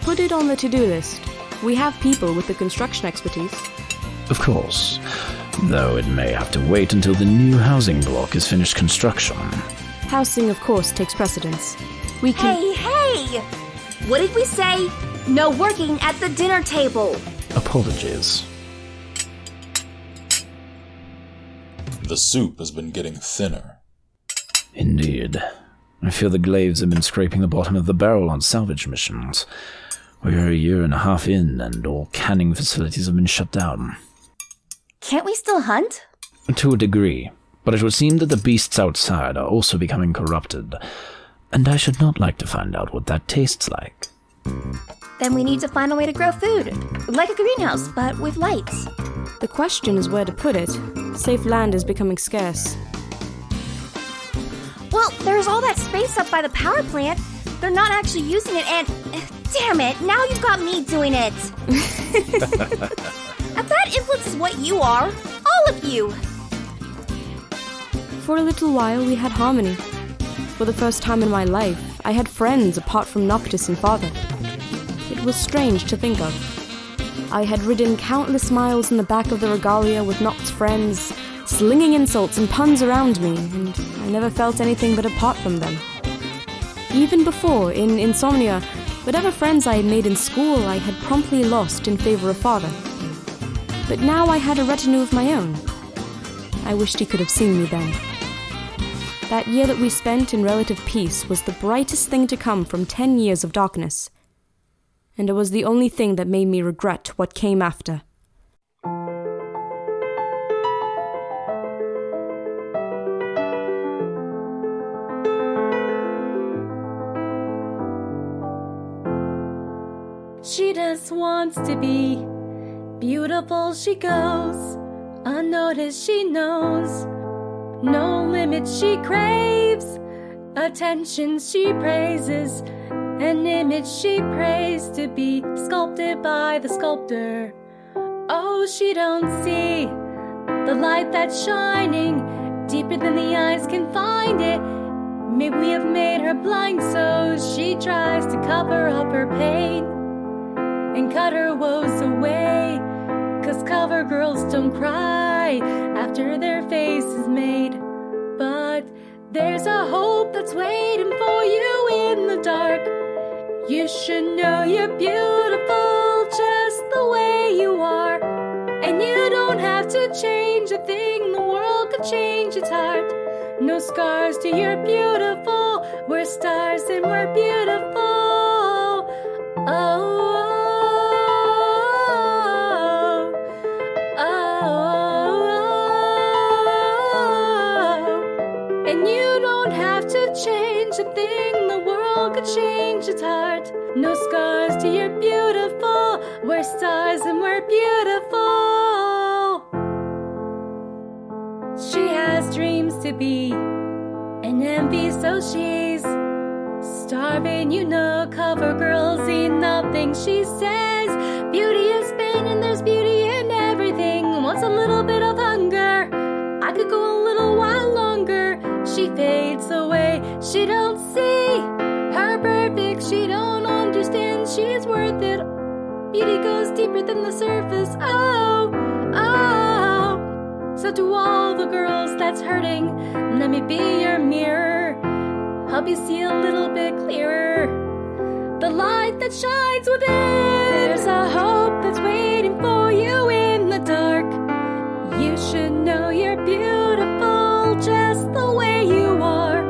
Put it on the to-do list. We have people with the construction expertise. Of course, though it may have to wait until the new housing block is finished construction. Housing, of course, takes precedence. We can... Hey! What did we say? No working at the dinner table! Apologies. The soup has been getting thinner. Indeed. I feel the glaives have been scraping the bottom of the barrel on salvage missions. We're a year and a half in, and all canning facilities have been shut down. Can't we still hunt? To a degree, but it would seem that the beasts outside are also becoming corrupted, and I should not like to find out what that tastes like. Then we need to find a way to grow food. Like a greenhouse, but with lights. The question is where to put it. Safe land is becoming scarce. Well, there's all that space up by the power plant. They're not actually using it and... Damn it, now you've got me doing it. A bad influence is what you are. All of you. For a little while, we had harmony. For the first time in my life, I had friends apart from Noctis and Father. It was strange to think of. I had ridden countless miles in the back of the regalia with Noct's friends, slinging insults and puns around me, and I never felt anything but apart from them. Even before, in Insomnia, whatever friends I had made in school I had promptly lost in favor of Father. But now I had a retinue of my own. I wished he could have seen me then. That year that we spent in relative peace was the brightest thing to come from 10 years of darkness. And it was the only thing that made me regret what came after. She just wants to be beautiful, she goes unnoticed, she knows no limit, she craves attention, she praises an image she prays to be sculpted by the sculptor. Oh, she don't see the light that's shining deeper than the eyes can find it. Maybe we have made her blind, so she tries to cover up her pain and cut her woes away. 'Cause cover girls don't cry after their face is made. But there's a hope that's waiting for you in the dark. You should know you're beautiful just the way you are. And you don't have to change a thing, the world could change its heart. No scars to your beautiful, we're stars and we're beautiful. Oh. Change a thing, the world could change its heart. No scars to your beautiful, we're stars and we're beautiful. She has dreams to be an envy, so she's starving, you know. Cover girls eat nothing, she says. Beauty is pain and there's beauty in everything. Wants a little bit of hunger, I could go a little while longer. She fades away, she don't see her perfect, she don't understand she's worth it. Beauty goes deeper than the surface, oh, oh. So to all the girls that's hurting, let me be your mirror, help you see a little bit clearer the light that shines within. There's a hope that's waiting for you in the dark. You should know you're beautiful just the way you are.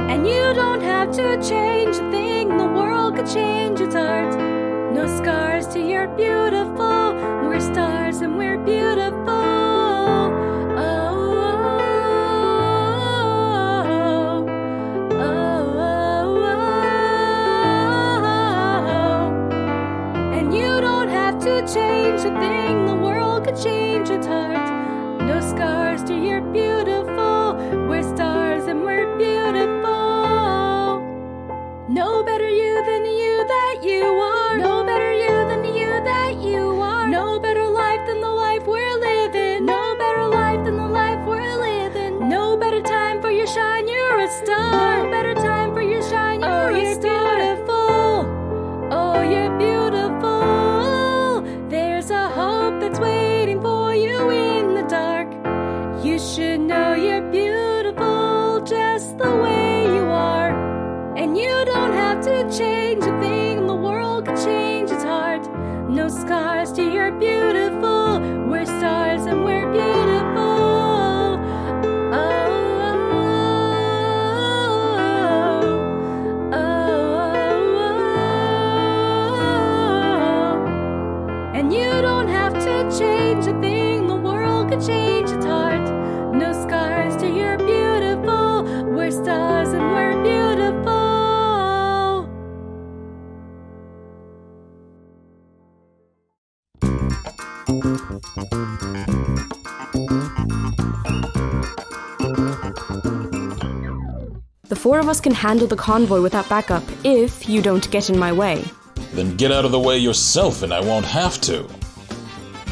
And you don't have to change a thing, the world could change its heart. No scars to your beautiful. We're stars and we're beautiful. Change a thing, the world could change its heart. No scars to your beautiful. We're stars and we're beautiful. No better you than you that you are. No better you than you that you are. No better life than the life we're living. No better life than the life we're living. No better time for your shine, you're a star. No better time for your shine, you're a star. Beautiful. Oh, you're beautiful. There's a hope that's waiting for you in the dark. You should know you're beautiful just the way you are. And you don't have to change a thing, the world can change its heart. No scars to your beautiful. We're stars and we're beautiful. And you don't have to change a thing, the world could change its heart. No scars to your beautiful. We're stars and we're beautiful. The four of us can handle the convoy without backup if you don't get in my way. Then get out of the way yourself and I won't have to.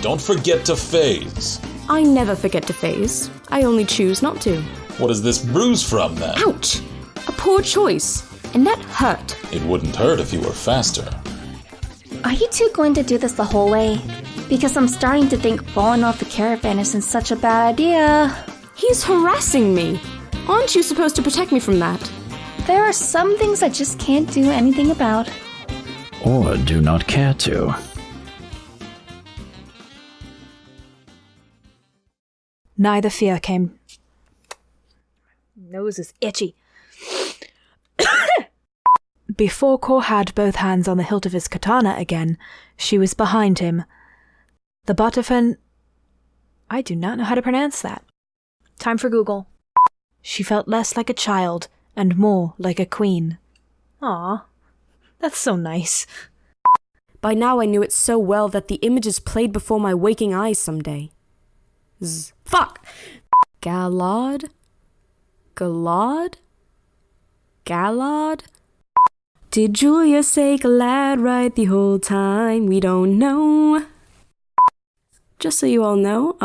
Don't forget to phase. I never forget to phase. I only choose not to. What is this bruise from then? Ouch! A poor choice. And that hurt. It wouldn't hurt if you were faster. Are you two going to do this the whole way? Because I'm starting to think falling off the caravan isn't such a bad idea. He's harassing me. Aren't you supposed to protect me from that? There are some things I just can't do anything about. Or do not care to. Neither fear came. Nose is itchy. Before Kor had both hands on the hilt of his katana again, she was behind him. The butt of her... I do not know how to pronounce that. Time for Google. She felt less like a child and more like a queen. Aw, that's so nice. By now I knew it so well that the images played before my waking eyes someday. Fuck! Galad? Galad? Galad? Did Julia say Galad right the whole time? We don't know. Just so you all know,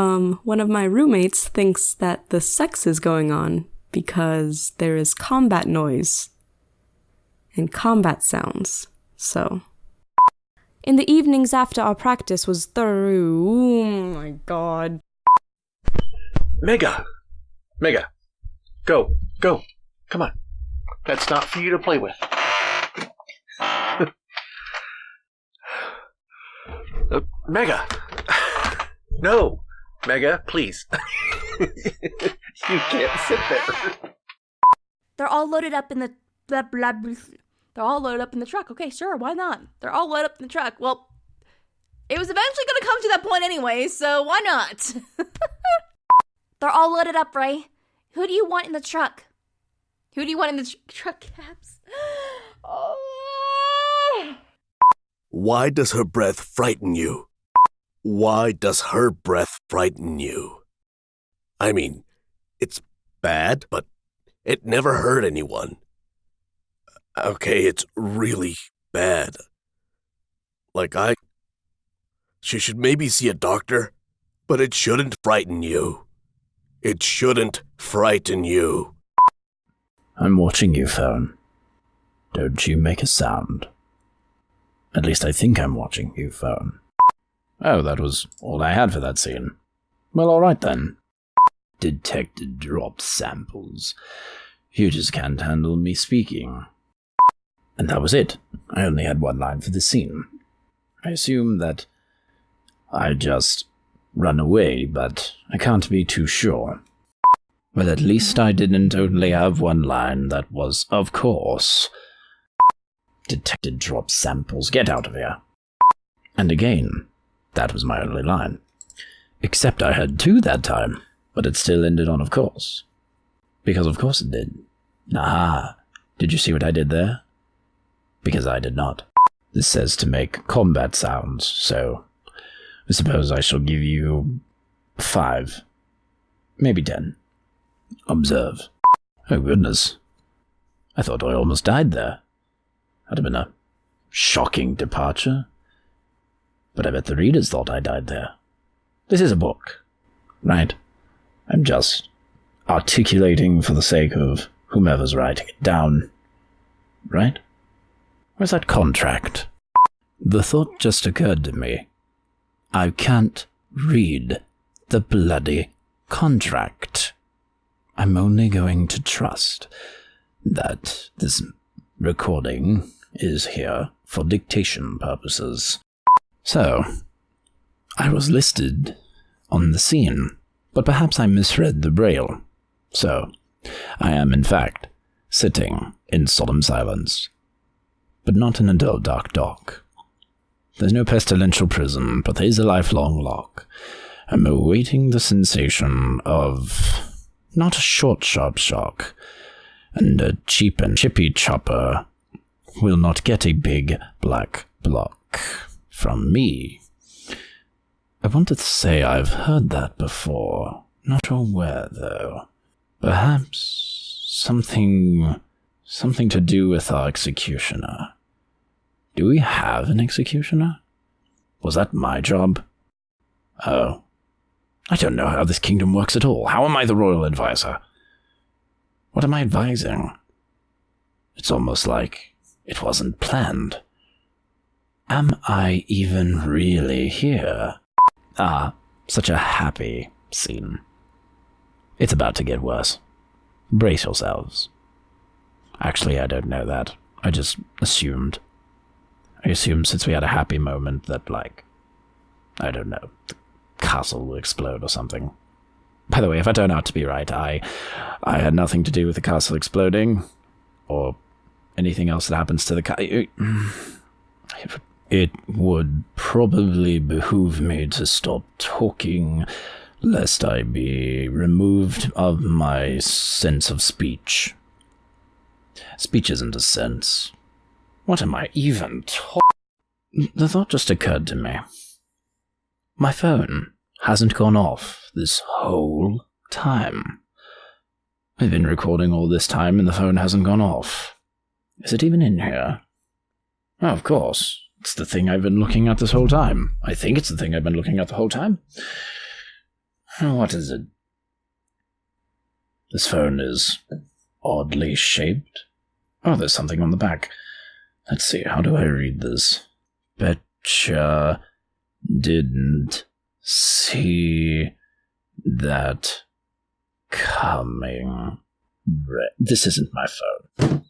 one of my roommates thinks that the sex is going on because there is combat noise and combat sounds, so. In the evenings after our practice was through, oh my god. Mega! Go, come on. That's not for you to play with. Mega! No! Mega, please. You can't sit there. They're all loaded up in the... They're all loaded up in the truck. Okay, sure, why not? They're all loaded up in the truck. Well, it was eventually going to come to that point anyway, so why not? They're all loaded up, Ray. Who do you want in the truck? Who do you want in the truck, Caps? Oh. Why does her breath frighten you? Why does her breath frighten you? I mean, it's bad, but it never hurt anyone. Okay, it's really bad. She should maybe see a doctor, but it shouldn't frighten you. It shouldn't frighten you. I'm watching you, phone. Don't you make a sound. At least I think I'm watching you, phone. Oh, that was all I had for that scene. Well, alright then. Detected drop samples. You just can't handle me speaking. And that was it. I only had one line for the scene. I assume that I just run away, but I can't be too sure. Well, at least I didn't only have one line that was, of course, detected drop samples. Get out of here. And again, that was my only line. Except I had 2 that time, but it still ended on of course. Because of course it did. Aha, did you see what I did there? Because I did not. This says to make combat sounds, so I suppose I shall give you 5, maybe 10. Observe. Oh goodness. I thought I almost died there. That'd have been a shocking departure. But I bet the readers thought I died there. This is a book, right? I'm just articulating for the sake of whomever's writing it down, right? Where's that contract? The thought just occurred to me. I can't read the bloody contract. I'm only going to trust that this recording is here for dictation purposes. So, I was listed on the scene, but perhaps I misread the braille. So, I am in fact sitting in solemn silence, but not in a dull dark dock. There's no pestilential prison, but there's a lifelong lock. I'm awaiting the sensation of not a short sharp shock, and a cheap and chippy chopper will not get a big black block from me. I wanted to say I've heard that before, not sure where though. Perhaps something to do with our executioner. Do we have an executioner? Was that my job? Oh. I don't know how this kingdom works at all. How am I the royal advisor? What am I advising? It's almost like it wasn't planned. Am I even really here? Ah, such a happy scene. It's about to get worse. Brace yourselves. Actually, I don't know that. I just assumed. I assumed since we had a happy moment that, like, I don't know, the castle will explode or something. By the way, if I turn out to be right, I had nothing to do with the castle exploding, or anything else that happens to the castle. It would probably behoove me to stop talking, lest I be removed of my sense of speech. Speech isn't a sense. What am I even talking? The thought just occurred to me. My phone hasn't gone off this whole time. I've been recording all this time and the phone hasn't gone off. Is it even in here? Oh, of course. It's the thing I've been looking at this whole time. I think it's the thing I've been looking at the whole time. What is it? This phone is oddly shaped. Oh, there's something on the back. Let's see, how do I read this? Betcha didn't see that coming. This isn't my phone.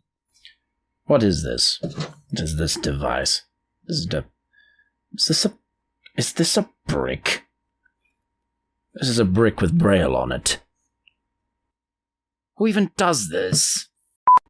What is this? What is this device? Is this a brick? This is a brick with braille on it. Who even does this?